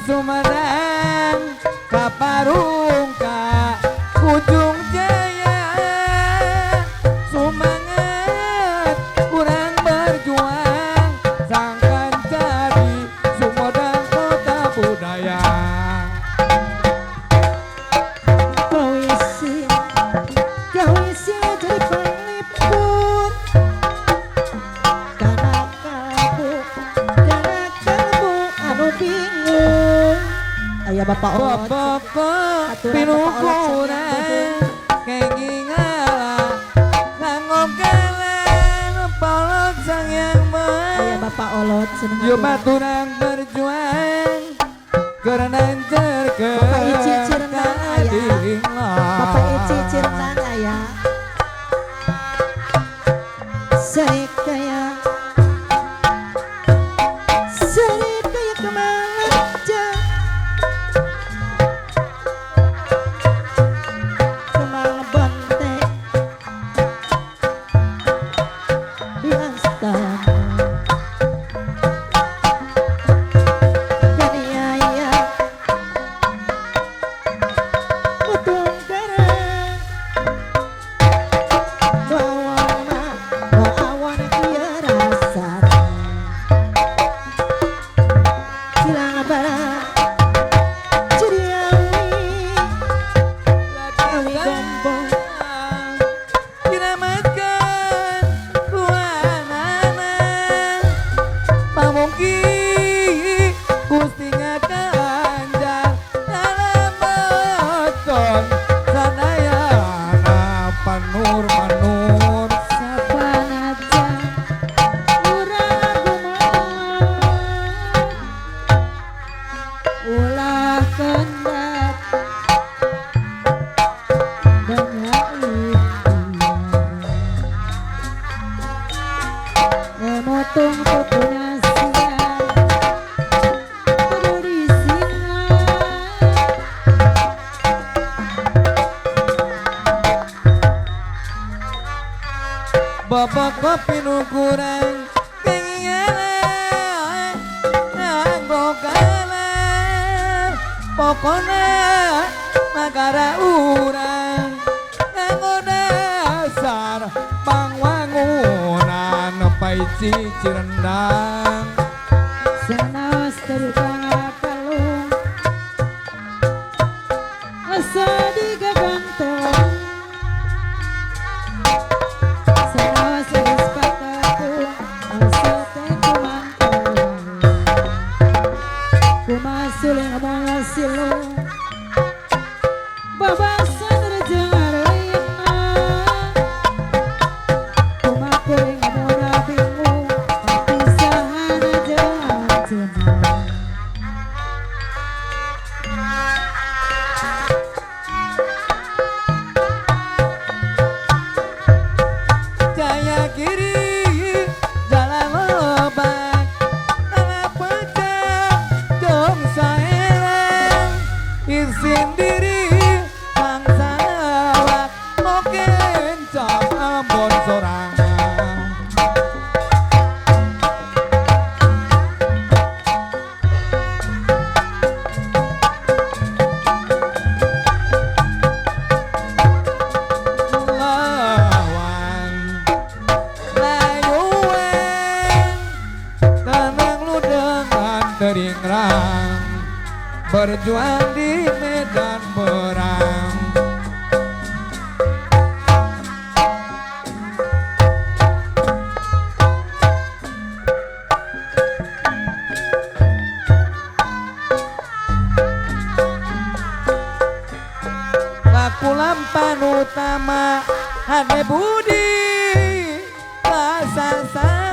Sumedang Kaparung ka Ujung Jaya Sumanget kurang berjuang sangkan jadi Sumedang kota budaya. Kawisi jadi pelipur karena kalbu anu bingung. Ayah Bapak Olot Bapak pinukuran kengingala nganggokalan polok sang yang Ayah Bapak Olot seneng yo baturang berjuang karena cerke Bapak Ici Cirendang ayah Bapak Ici Cirendang ayah Sari kaya kemana kemana bante di astana jadi ayah betul garang bawa kia rasa silang barang jadi awi gombong diramatkan kuanana pamungki Gusti ngakanjar dalam bocon sadayana panur-manur sapanajan urang ulah kendak banyak emotung pupunya siang peduli singa Bapak kopi nukuran keinginan nganggokalan pokoknya negara urang nganggo dasar pangwangunan Paici Cirendang senaos dari kalung asa digagantong senaos dari sepataku asa teh kumantong kumasuling moal silung babasan rejeng areina kumakuring moal bingung pisahan jeung cenah Jaya kiri jalan lobak tanah pecah jong saelang izin diri bangsa lawak moken cok ambon sorangan lawan layuan tenang lu dengan teringrang berjuang di medan perang laku lampan utama Hade Budi Pasasa